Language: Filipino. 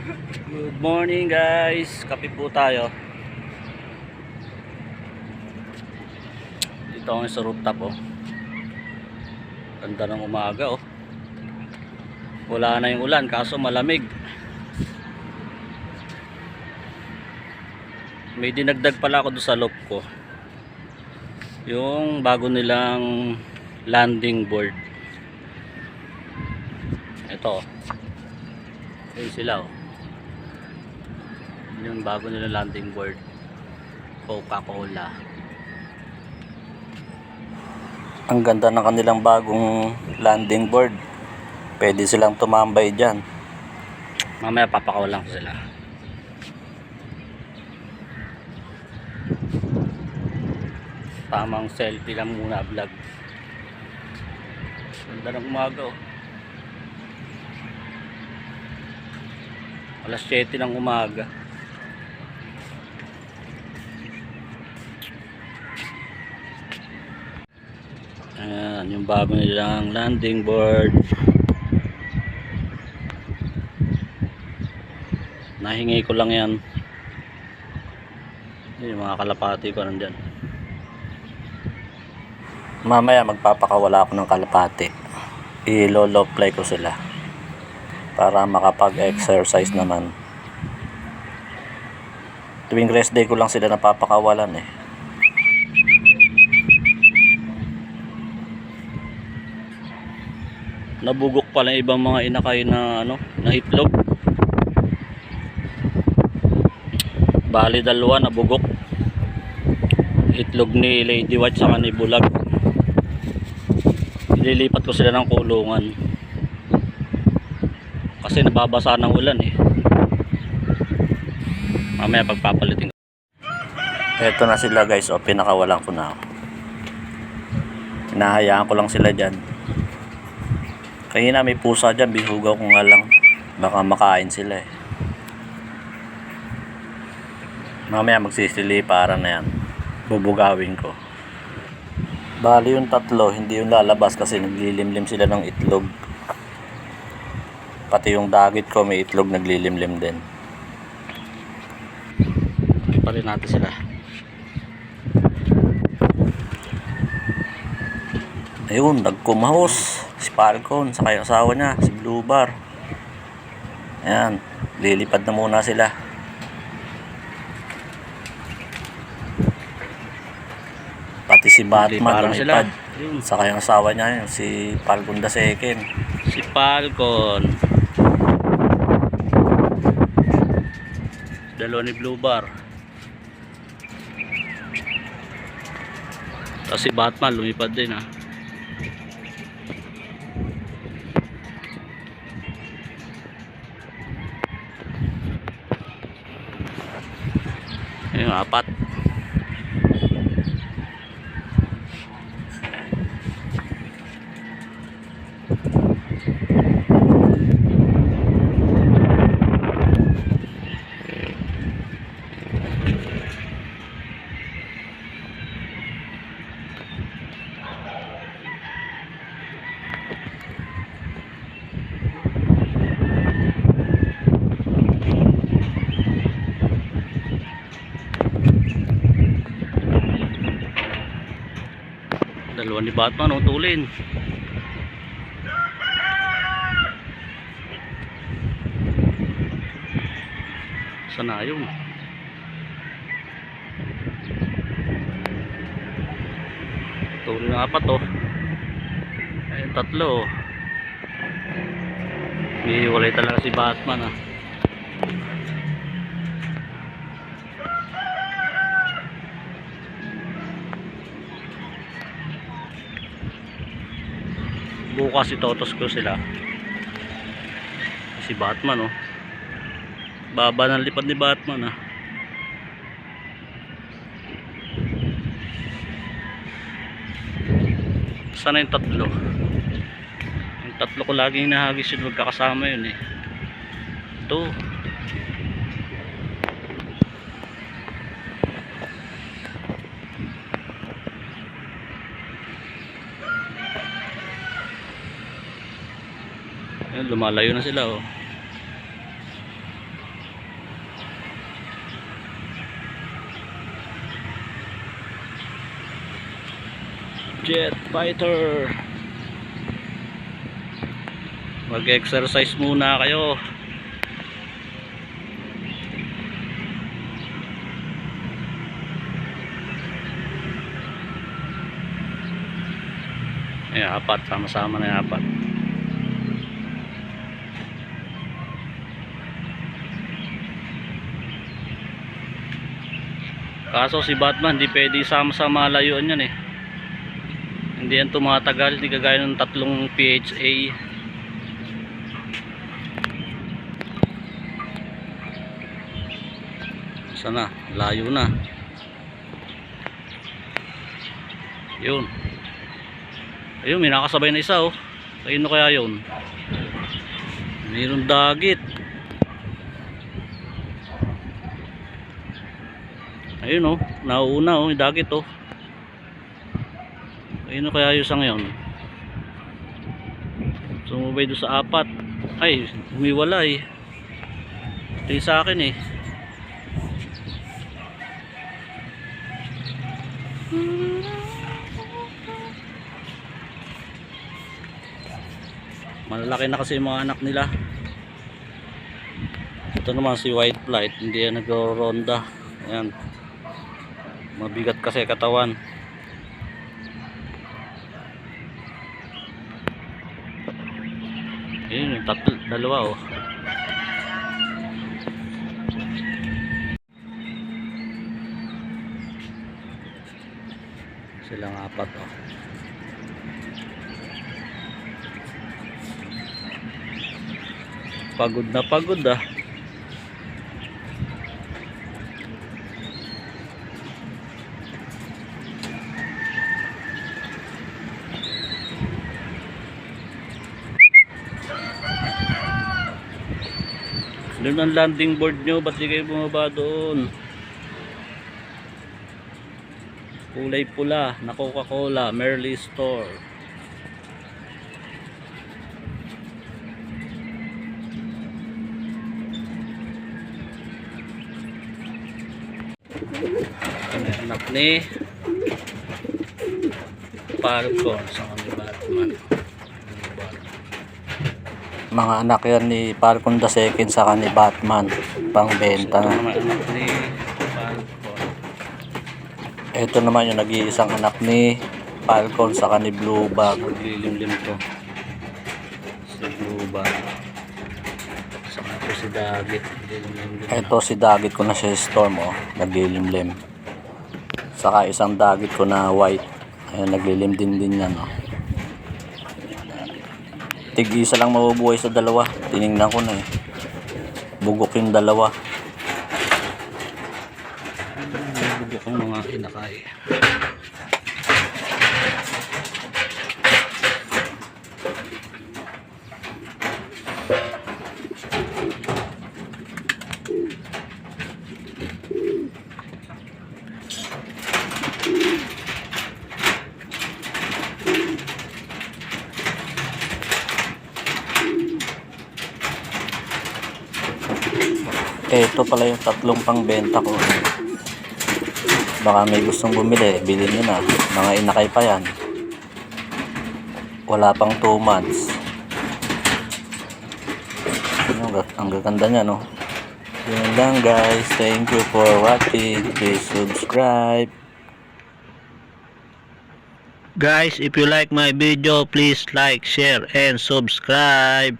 Good morning guys, kape po tayo. Dito ako sa rooftop oh. Ganda ng umaga oh. Wala na yung ulan kaso malamig. May dinagdag pala ako doon sa loob ko. Yung bago nilang landing board. Ito oh. Ayun sila oh. Yung bago nilang landing board. Coca-Cola. Ang ganda ng kanilang bagong landing board. Pwede silang tumambay dyan. Mamaya papakawalan ko sila. Tamang selfie lang muna vlog. Ganda ng umaga oh. Alas 7 ng umaga. Ayan, yung bago nilang landing board. Nahingi ko lang yan. Yung mga kalapati ko nandyan. Mamaya magpapakawala ako ng kalapati. I-low fly ko sila para makapag-exercise naman. Tuwing rest day ko lang sila napapakawalan eh. Nabugok pala ibang mga inakay na na itlog. Bali dalawa nabugok. Itlog ni Lady White sa ni Bulag. Ililipat ko sila ng kulungan. Kasi nababasa ng ulan eh. Mamaya pagpapalitin ko. Eto na sila guys, o pinakawalan ko na. Hinahayaan ko lang sila dyan. Kanina may pusa dyan, bihugaw ko nga lang. Baka makain sila eh. Mamaya magsisiliparan na yan. Bubugawin ko. Bali yung tatlo, hindi yung lalabas kasi naglilimlim sila ng itlog. Pati yung dagit ko may itlog naglilimlim din. Pa rin natin sila. Ayun, nagkumahos si Falcon sa kayong asawa niya, si Blue Bar. Ayan, lilipad na muna sila. Pati si Batman lumipad sa kayong asawa niya, si Falcon the Second. Si Falcon. Dalawa ni Blue Bar. Tapos si Batman lumipad din ha. Ayun, apat. Dalawa ni Batman utulin. Sana yun. Tulin na apat oh. Ayun tatlo oh. Hiwalay talaga si Batman ah. Bukas itotos ko sila. Si Batman oh. Baba ng lipad ni Batman ah. Sana yung tatlo. Yung tatlo ko laging hinahagis yun, magkakasama yun eh. Ito. Ayun, lumalayo na sila oh. Jet fighter. Mag-exercise muna kayo. Ayan, apat. Sama-sama na yung apat. Kaso si Batman hindi pwede sama sa malayuan yan eh. Hindi yan tumatagal. Hindi kagaya ng tatlong PHA. Sana, layo na. Yun. Ayun, may nakasabay na isa oh. Ayun kaya yun. Mayroong dagit. Ayun oh, nauuna oh, may dagit oh. Ayun kaya yung isang yun. Sumubay doon sa apat. Ay, humiwalay. Ito yung sa akin eh. Malalaki na kasi yung mga anak nila. Ito naman si white flight, hindi yan nagro-ronda. Ayan, mabigat kasi katawan. Ayun yung dalawa oh. Silang apat oh. Pagod na pagod ah. Doon ang landing board nyo, ba't di kayo bumaba doon? Kulay pula na Coca-Cola, Merly Store. Anak ni Falcon sa kami Batman. Mga anak yan ni Falcon the second sa kani Batman, pang benta na. Anak ni Falcon. Ito naman yung nag-iisang anak ni Falcon sa kani Blue Bag. Maglilimlim to si Blue Bag. Saka ito si Dagit. Ito si Dagit ko na si Storm oh, naglilimlim. Saka isang Dagit ko na white. Ayan, naglilim din yan oh. Tig-isa lang mabubuhay sa dalawa. Tiningnan ko na eh. Bugok yung dalawa. Bugok yung mga inakay. Ito pala yung tatlong pangbenta ko. Baka may gustong bumili, bilhin nyo na. Mga inakay pa yan. Wala pang 2 months. Ang gaganda niya no. Yun lang guys. Thank you for watching. Please subscribe. Guys, if you like my video, please like, share, and subscribe.